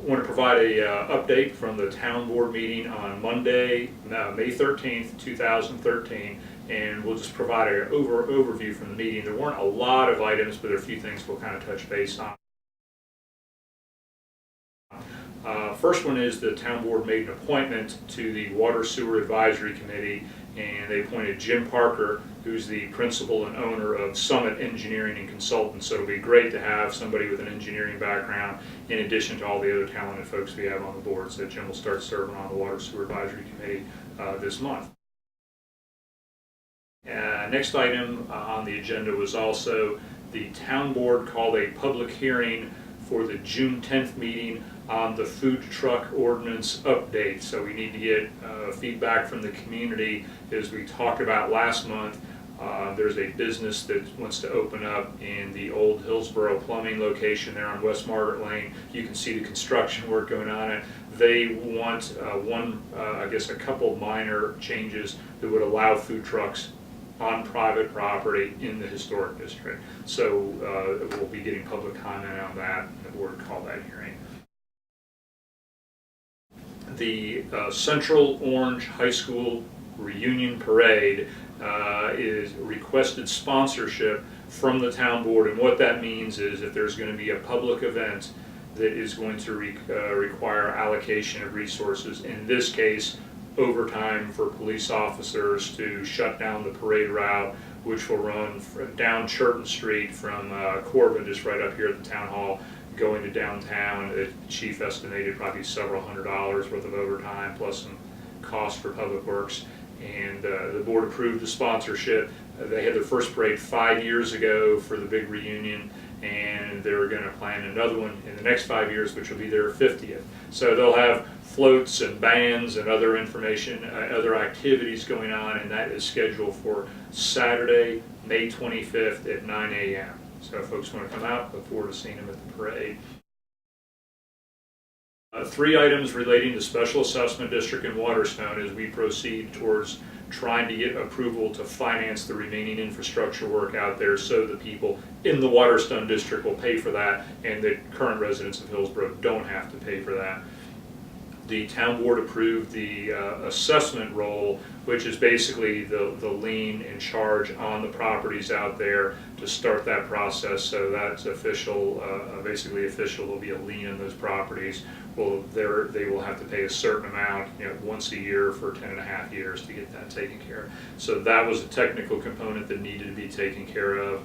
want to provide a update from the town board meeting on Monday, May 13th, 2013, and we'll just provide an overview from the meeting. There weren't a lot of items, but there are a few things we'll kind of touch base on. First one is the town board made an appointment to the Water Sewer Advisory Committee, and they appointed Jim Parker, who's the principal and owner of Summit Engineering and Consultants. So it'll be great to have somebody with an engineering background in addition to all the other talented folks we have on the board. So Jim will start serving on the Water Sewer Advisory Committee this month. Next item on the agenda was also the town board called a public hearing for the June 10th meeting on the food truck ordinance update. So we need to get feedback from the community. As we talked about last month, there's a business that wants to open up in the old Hillsborough plumbing location there on West Margaret Lane. You can see the construction work going on, and they want I guess a couple minor changes that would allow food trucks on private property in the historic district. So we'll be getting public comment on that, and the board called that hearing. The Central Orange High School Reunion Parade is requested sponsorship from the town board, and what that means is if there's going to be a public event that is going to require allocation of resources, in this case overtime for police officers to shut down the parade route, which will run down Churton Street from Corbin, just right up here at the town hall, going to downtown. The chief estimated probably several $100s worth of overtime plus some cost for public works, and the board approved the sponsorship. They had their first parade 5 years ago for the big reunion, and they're going to plan another one in the next 5 years, which will be their 50th. So they'll have floats and bands and other information, other activities going on, and that is scheduled for Saturday, May 25th at 9 a.m. So if folks want to come out, look forward to seeing them at the parade. 3 items relating to Special Assessment District and Waterstone as we proceed towards trying to get approval to finance the remaining infrastructure work out there, so the people in the Waterstone District will pay for that and the current residents of Hillsborough don't have to pay for that. The town board approved the assessment roll, which is basically the lien and charge on the properties out there to start that process. So that's official, basically official. There'll be a lien on those properties. Well, they will have to pay a certain amount, once a year for 10.5 years to get that taken care of. So that was a technical component that needed to be taken care of.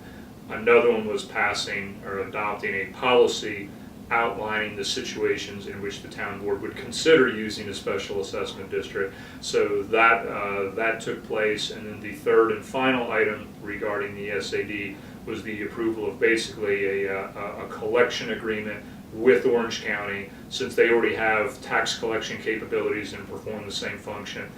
Another one was passing or adopting a policy outlining the situations in which the town board would consider using a special assessment district. So that took place, and then the third and final item regarding the SAD was the approval of basically a collection agreement with Orange County. Since they already have tax collection capabilities and perform the same function,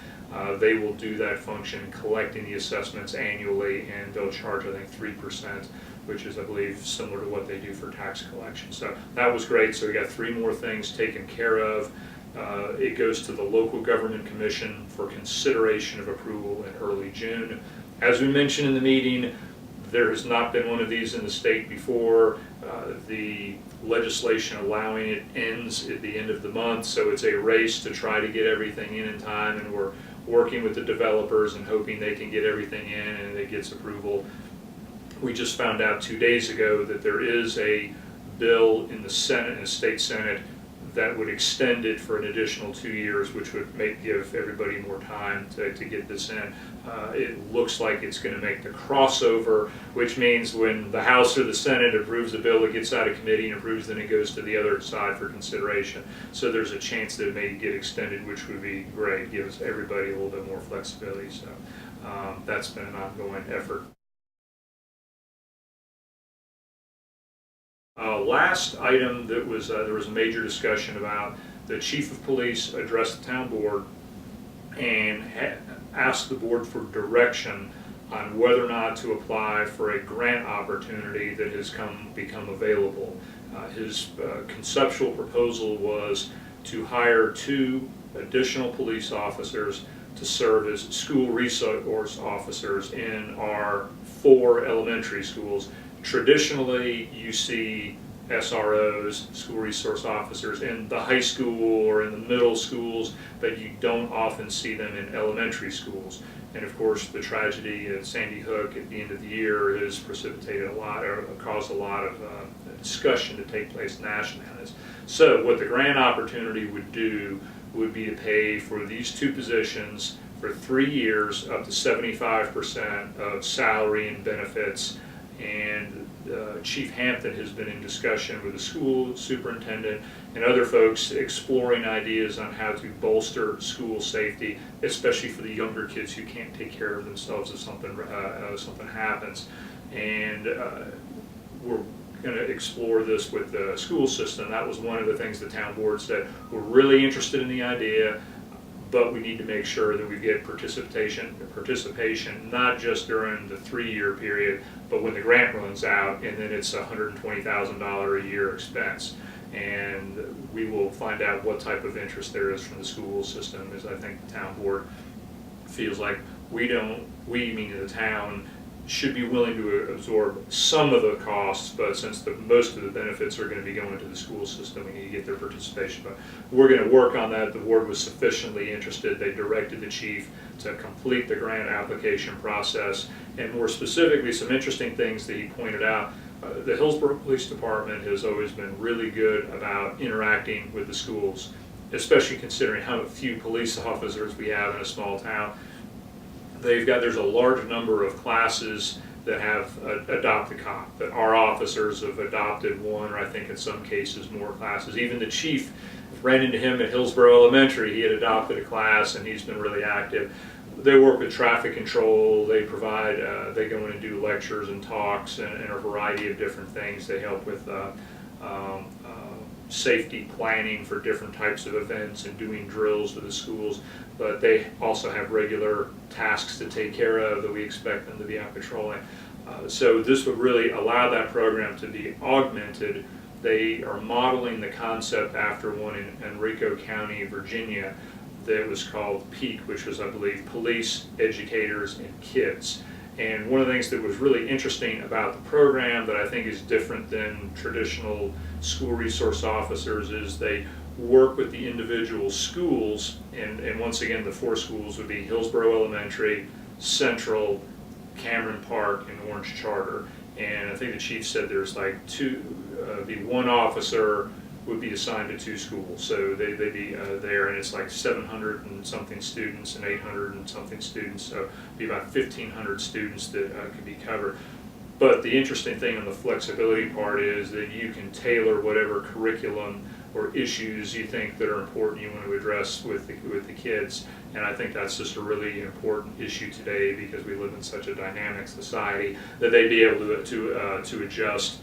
they will do that function, collecting the assessments annually, and they'll charge, I think, 3%, which is, I believe, similar to what they do for tax collection. So that was great. So we got 3 more things taken care of. It goes to the Local Government Commission for consideration of approval in early June. As we mentioned in the meeting, there has not been one of these in the state before. The legislation allowing it ends at the end of the month, so it's a race to try to get everything in time, and we're working with the developers and hoping they can get everything in and it gets approval. We just found out 2 days ago that there is a bill in the Senate, in the state Senate, that would extend it for an additional 2 years, which would give everybody more time to get this in. It looks like it's going to make the crossover, which means when the House or the Senate approves the bill, it gets out of committee and approves, then it goes to the other side for consideration. So there's a chance that it may get extended, which would be great, gives everybody a little bit more flexibility. So that's been an ongoing effort. Last item that was there was a major discussion about. The chief of police addressed the town board and asked the board for direction on whether or not to apply for a grant opportunity that has become available. His conceptual proposal was to hire 2 additional police officers to serve as school resource officers in our 4 elementary schools. Traditionally, you see SROs, school resource officers, in the high school or in the middle schools, but you don't often see them in elementary schools. And of course, the tragedy at Sandy Hook at the end of the year has precipitated a lot, or caused a lot of discussion to take place nationally on this. So what the grant opportunity would do would be to pay for these two positions for 3 years, up to 75% of salary and benefits. And Chief Hampton has been in discussion with the school superintendent and other folks exploring ideas on how to bolster school safety, especially for the younger kids who can't take care of themselves if something happens. And we're going to explore this with the school system. That was one of the things the town board said. We're really interested in the idea, but we need to make sure that we get participation not just during the 3-year period, but when the grant runs out, and then it's a $120,000 a year expense. And we will find out what type of interest there is from the school system, as I think the town board feels like we, meaning the town, should be willing to absorb some of the costs, but since most of the benefits are going to be going to the school system, we need to get their participation. But we're going to work on that. The board was sufficiently interested. They directed the chief to complete the grant application process, and more specifically, some interesting things that he pointed out. The Hillsborough Police Department has always been really good about interacting with the schools, especially considering how few police officers we have in a small town. There's a large number of classes that have adopted cop, that our officers have adopted one, or I think in some cases more classes. Even the chief ran into him at Hillsborough Elementary. He had adopted a class and he's been really active. They work with traffic control. They provide, they go in and do lectures and talks and a variety of different things. They help with safety planning for different types of events and doing drills with the schools, but they also have regular tasks to take care of that we expect them to be out patrolling. So this would really allow that program to be augmented. They are modeling the concept after one in Enrico County, Virginia, that was called PEAK, which was, I believe, Police, Educators, and Kids. And one of the things that was really interesting about the program that I think is different than traditional school resource officers is they work with the individual schools, and once again the 4 schools would be Hillsborough Elementary, Central, Cameron Park, and Orange Charter. And I think the chief said there's like one officer would be assigned to 2 schools, so they'd be there, and it's like 700 and something students and 800 and something students, so it'd be about 1,500 students that could be covered. But the interesting thing on the flexibility part is that you can tailor whatever curriculum or issues you think that are important you want to address with the kids, and I think that's just a really important issue today because we live in such a dynamic society that they'd be able to adjust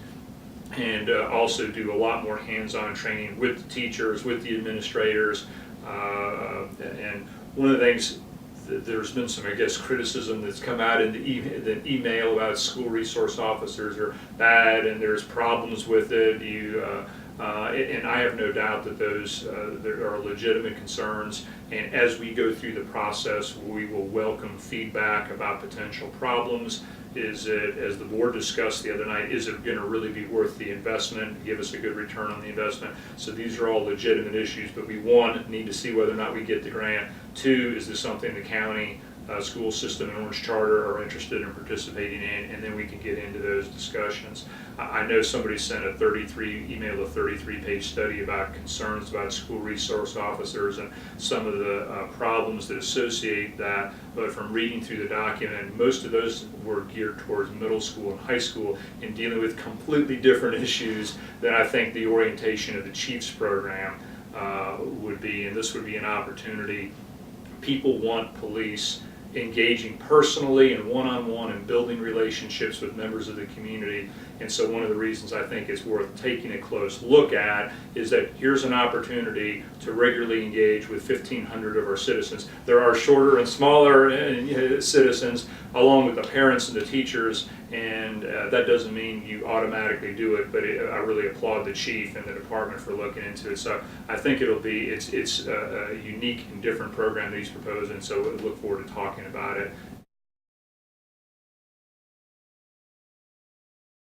and also do a lot more hands-on training with the teachers, with the administrators, and one of the things, there's been some, I guess, criticism that's come out in the email about school resource officers are bad and there's problems with it. And I have no doubt that there are legitimate concerns, and as we go through the process, we will welcome feedback about potential problems. Is it, as the board discussed the other night, is it going to really be worth the investment, give us a good return on the investment? So these are all legitimate issues, but we, 1, need to see whether or not we get the grant. 2, is this something the county school system and Orange Charter are interested in participating in, and then we can get into those discussions. I know somebody sent a 33-page study about concerns about school resource officers and some of the problems that associate that, but from reading through the document, most of those were geared towards middle school and high school and dealing with completely different issues than I think the orientation of the Chiefs program would be, and this would be an opportunity. People want police engaging personally and one-on-one and building relationships with members of the community. And so one of the reasons I think it's worth taking a close look at is that here's an opportunity to regularly engage with 1,500 of our citizens. There are shorter and smaller citizens along with the parents and the teachers, and that doesn't mean you automatically do it, but I really applaud the chief and the department for looking into it. So I think it's a unique and different program that he's proposing, so we look forward to talking about it